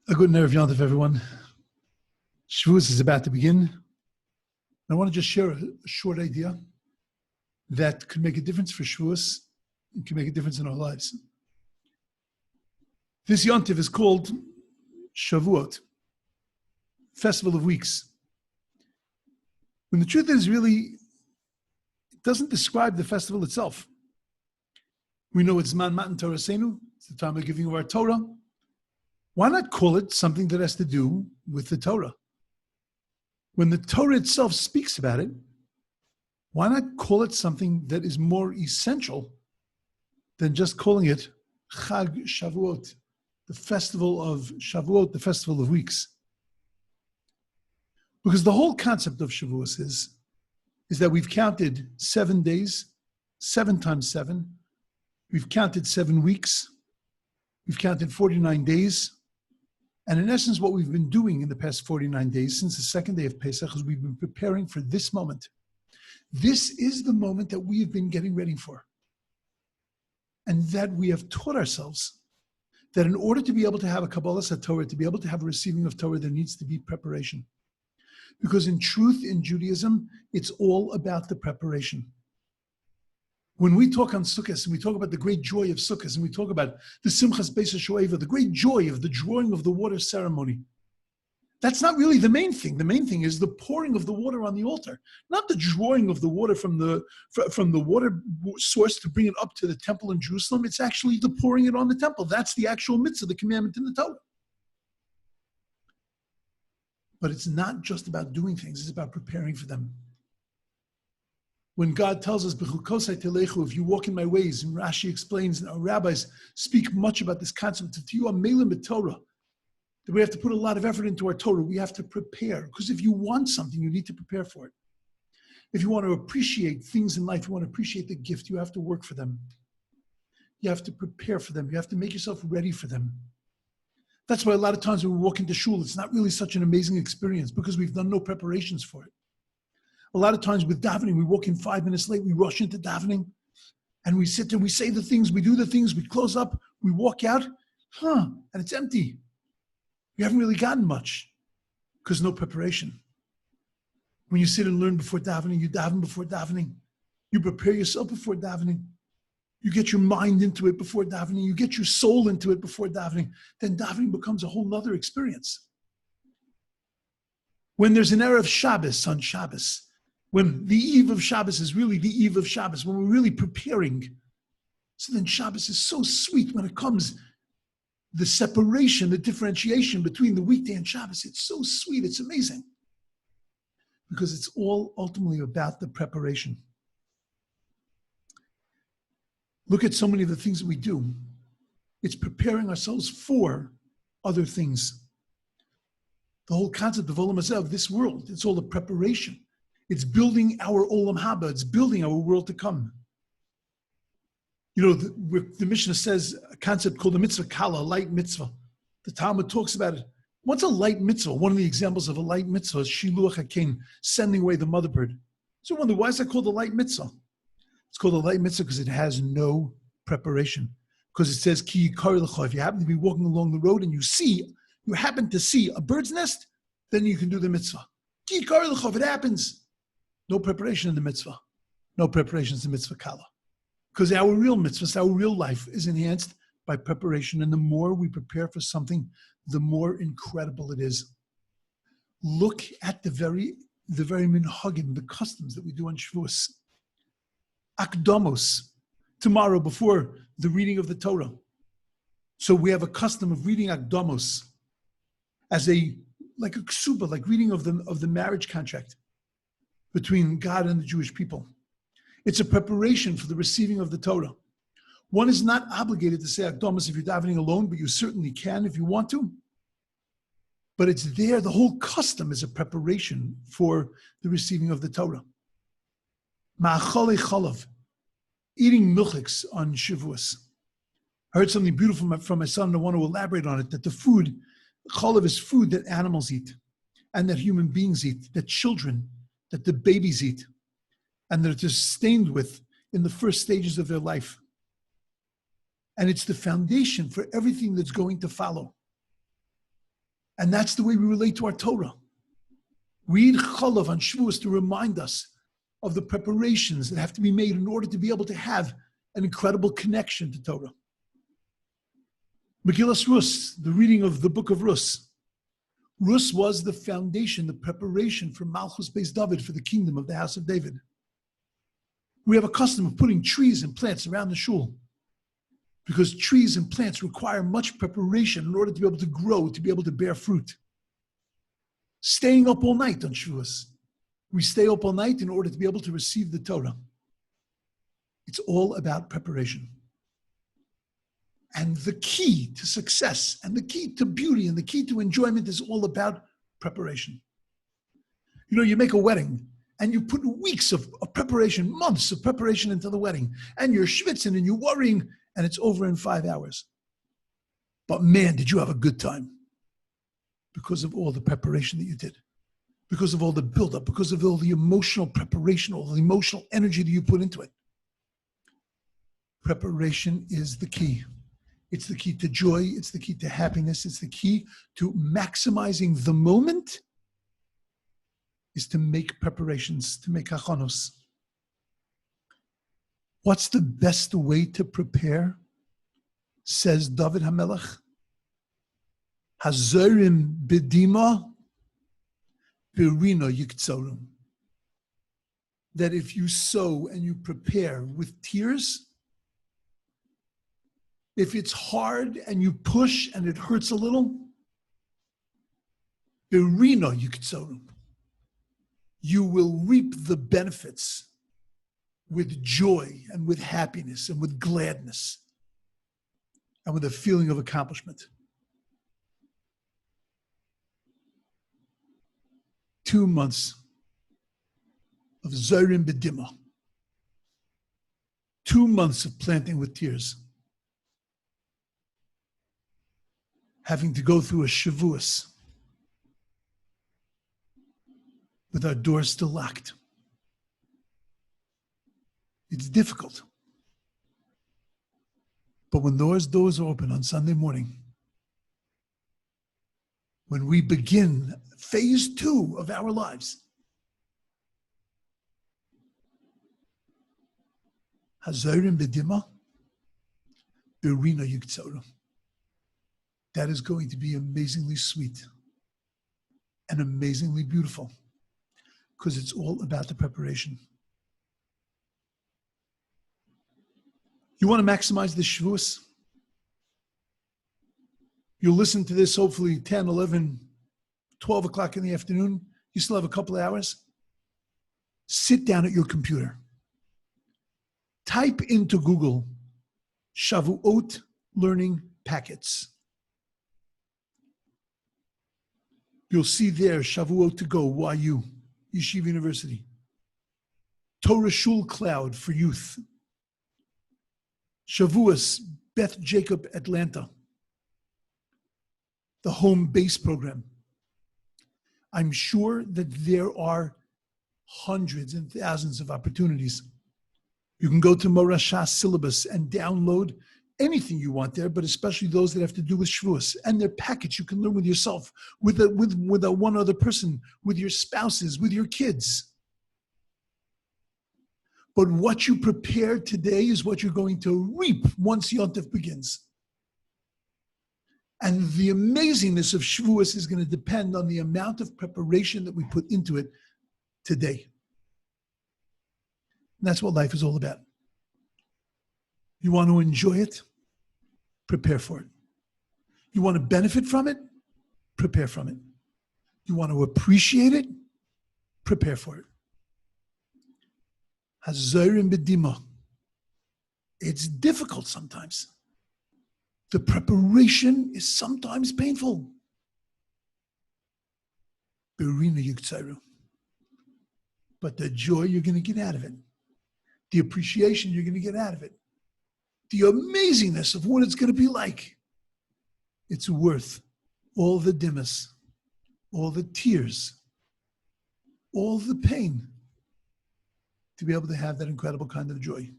A good Erev Yontif, everyone. Shavuos is about to begin. I want to just share a short idea that could make a difference for Shavuos and can make a difference in our lives. This Yontif is called Shavuot, Festival of Weeks. When the truth is really, it doesn't describe the festival itself. We know it's Man Matan Torah Seinu, it's the time of giving of our Torah. Why not call it something that has to do with the Torah? When the Torah itself speaks about it, why not call it something that is more essential than just calling it Chag Shavuot, the festival of Shavuot, the festival of weeks? Because the whole concept of Shavuos is that we've counted 7 days, 7 times 7. We've counted 7 weeks. We've counted 49 days. And in essence, what we've been doing in the past 49 days, since the second day of Pesach, is we've been preparing for this moment. This is the moment that we have been getting ready for. And that we have taught ourselves that in order to be able to have a Kabbalah Torah, to be able to have a receiving of Torah, there needs to be preparation. Because in truth, in Judaism, it's all about the preparation. When we talk on Sukkot, and we talk about the great joy of Sukkot, and we talk about the Simchas Beis HaShoeva, the great joy of the drawing of the water ceremony, that's not really the main thing. The main thing is the pouring of the water on the altar, not the drawing of the water from the water source to bring it up to the temple in Jerusalem. It's actually the pouring it on the temple. That's the actual mitzvah, the commandment in the Torah. But it's not just about doing things, it's about preparing for them. When God tells us, if you walk in my ways, and Rashi explains, and our rabbis speak much about this concept of you are melim Torah, that we have to put a lot of effort into our Torah. We have to prepare, because if you want something, you need to prepare for it. If you want to appreciate things in life, you want to appreciate the gift, you have to work for them. You have to prepare for them. You have to make yourself ready for them. That's why a lot of times when we walk into shul, it's not really such an amazing experience, because we've done no preparations for it. A lot of times with davening, we walk in 5 minutes late, we rush into davening, and we sit there, we say the things, we do the things, we close up, we walk out, and it's empty. We haven't really gotten much, because no preparation. When you sit and learn before davening, you daven before davening, you prepare yourself before davening, you get your mind into it before davening, you get your soul into it before davening, then davening becomes a whole nother experience. When there's an Erev Shabbos on Shabbos, when the eve of Shabbos is really the eve of Shabbos, when we're really preparing, so then Shabbos is so sweet when it comes, the separation, the differentiation between the weekday and Shabbos, it's so sweet, it's amazing. Because it's all ultimately about the preparation. Look at so many of the things that we do. It's preparing ourselves for other things. The whole concept of Olam Hazeh, of this world, it's all a preparation. It's building our Olam Haba. It's building our world to come. You know, the Mishnah says a concept called the mitzvah kala, light mitzvah. The Talmud talks about it. What's a light mitzvah? One of the examples of a light mitzvah is shiluach hakein, sending away the mother bird. So I wonder, why is that called a light mitzvah? It's called a light mitzvah because it has no preparation. Because it says, ki yikar lecha. If you happen to be walking along the road and you happen to see a bird's nest, then you can do the mitzvah. Ki yikar lecha. If it happens, no preparation in the mitzvah. No preparation in the mitzvah kala. Because our real mitzvahs, our real life is enhanced by preparation. And the more we prepare for something, the more incredible it is. Look at the very minhagim, the customs that we do on Shavuos. Akdamos, tomorrow before the reading of the Torah. So we have a custom of reading Akdamos as like a ksuba, like reading of the marriage contract between God and the Jewish people. It's a preparation for the receiving of the Torah. One is not obligated to say Akdamos if you're davening alone, but you certainly can if you want to. But it's there, the whole custom is a preparation for the receiving of the Torah. Ma'achale chalav, eating milchiks on Shavuos. I heard something beautiful from my son, and I want to elaborate on it, that the food, chalav is food that animals eat, and that human beings eat, that children, that the babies eat, and that it's sustained with in the first stages of their life. And it's the foundation for everything that's going to follow. And that's the way we relate to our Torah. We eat chalav on Shavuos to remind us of the preparations that have to be made in order to be able to have an incredible connection to Torah. Megillas Rus, the reading of the book of Rus. Rus was the foundation, the preparation for Malchus Beis David, for the kingdom of the house of David. We have a custom of putting trees and plants around the shul because trees and plants require much preparation in order to be able to grow, to be able to bear fruit. Staying up all night on Shavuos. We stay up all night in order to be able to receive the Torah. It's all about preparation. And the key to success and the key to beauty and the key to enjoyment is all about preparation. You know, you make a wedding and you put weeks of preparation, months of preparation into the wedding, and you're schwitzing and you're worrying, and it's over in 5 hours. But man, did you have a good time because of all the preparation that you did, because of all the buildup, because of all the emotional preparation, all the emotional energy that you put into it. Preparation is the key. It's the key to joy. It's the key to happiness. It's the key to maximizing the moment, is to make preparations, to make hachanos. What's the best way to prepare? Says David HaMelech. Hazorim bedima pirino yiktzorim. That if you sow and you prepare with tears, if it's hard and you push and it hurts a little, pirino yiktzorim. You will reap the benefits with joy and with happiness and with gladness and with a feeling of accomplishment. 2 months of Zorim Bedima. 2 months of planting with tears. Having to go through a Shavuos with our doors still locked. It's difficult. But when those doors open on Sunday morning, when we begin phase 2 of our lives, Hazorim Bedima, Birina Yiktzorim. That is going to be amazingly sweet and amazingly beautiful because it's all about the preparation. You want to maximize the Shavuos? You'll listen to this hopefully 10, 11, 12 o'clock in the afternoon. You still have a couple of hours. Sit down at your computer. Type into Google Shavuot learning packets. You'll see there Shavuot to go, YU, Yeshiva University. Torah Shul Cloud for youth. Shavuos, Beth Jacob, Atlanta. The home base program. I'm sure that there are hundreds and thousands of opportunities. You can go to Morashah's syllabus and download anything you want there, but especially those that have to do with Shavuos and their package. You can learn with yourself, with one other person, with your spouses, with your kids. But what you prepare today is what you're going to reap once Yom Tov begins. And the amazingness of Shavuos is going to depend on the amount of preparation that we put into it today. And that's what life is all about. You want to enjoy it? Prepare for it. You want to benefit from it? Prepare from it. You want to appreciate it? Prepare for it. Hazorim bedima. It's difficult sometimes. The preparation is sometimes painful. Berina yuktzairu. But the joy you're going to get out of it, the appreciation you're going to get out of it, the amazingness of what it's going to be like, it's worth all the dimmas, all the tears, all the pain to be able to have that incredible kind of joy.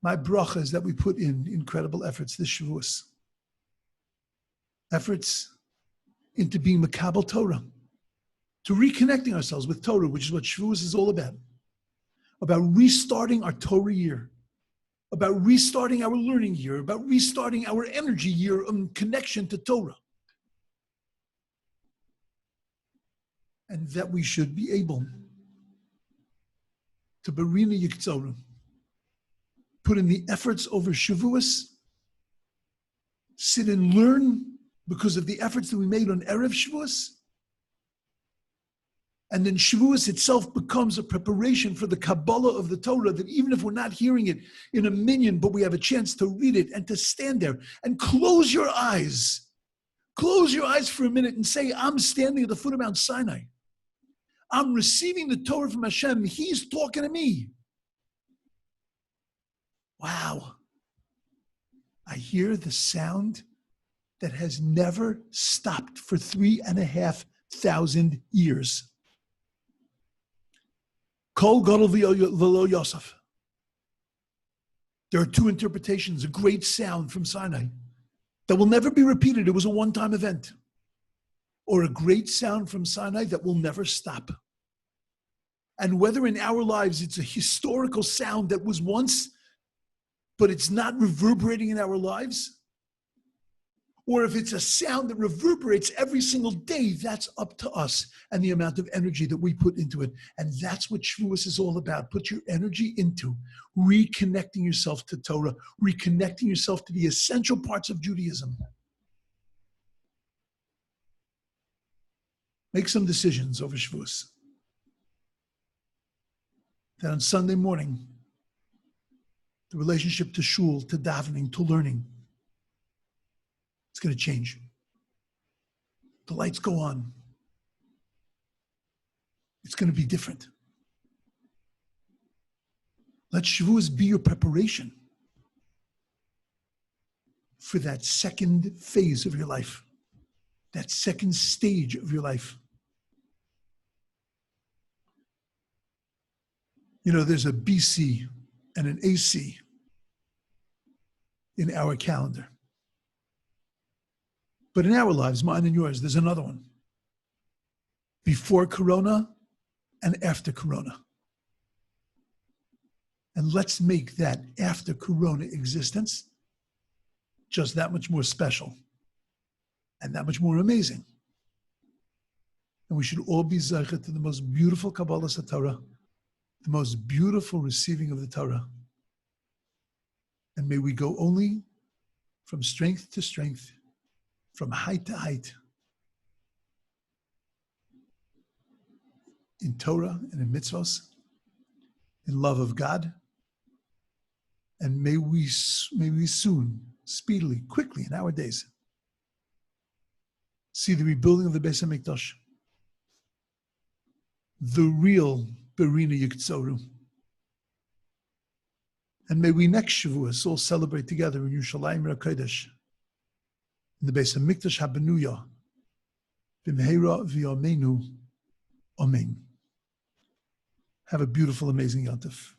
My bracha is that we put in incredible efforts this Shavuos. Efforts into being Makabel Torah, to reconnecting ourselves with Torah, which is what Shavuos is all about restarting our Torah year, about restarting our learning year, about restarting our energy year in connection to Torah. And that we should be able to Barina Yiktzoru, put in the efforts over Shavuos, sit and learn because of the efforts that we made on Erev Shavuos. And then Shavuos itself becomes a preparation for the Kabbalah of the Torah, that even if we're not hearing it in a minyan, but we have a chance to read it and to stand there and close your eyes. Close your eyes for a minute and say, I'm standing at the foot of Mount Sinai. I'm receiving the Torah from Hashem. He's talking to me. Wow. I hear the sound that has never stopped for 3,500 years. Kol Gadol V'lo Yosef. There are two interpretations, a great sound from Sinai that will never be repeated. It was a one-time event. Or a great sound from Sinai that will never stop. And whether in our lives it's a historical sound that was once, but it's not reverberating in our lives, or if it's a sound that reverberates every single day, that's up to us and the amount of energy that we put into it. And that's what Shavuos is all about. Put your energy into reconnecting yourself to Torah, reconnecting yourself to the essential parts of Judaism. Make some decisions over Shavuos. That on Sunday morning, the relationship to shul, to davening, to learning, it's going to change. The lights go on. It's going to be different. Let Shavuos be your preparation for that second phase of your life, that second stage of your life. You know, there's a BC and an AC in our calendar. But in our lives, mine and yours, there's another one. Before Corona and after Corona. And let's make that after Corona existence just that much more special and that much more amazing. And we should all be zeicher to the most beautiful Kabbalah Torah, the most beautiful receiving of the Torah. And may we go only from strength to strength, from height to height, in Torah and in mitzvahs, in love of God. And may we soon, speedily, quickly in our days, see the rebuilding of the Beis HaMikdash, the real Berina Yiktzoru. And may we next Shavuos all celebrate together in Yerushalayim HaKodesh, in the Beis HaMikdash HaBenuya, B'mheira v'yameinu, Amen. Have a beautiful, amazing Yom Tov.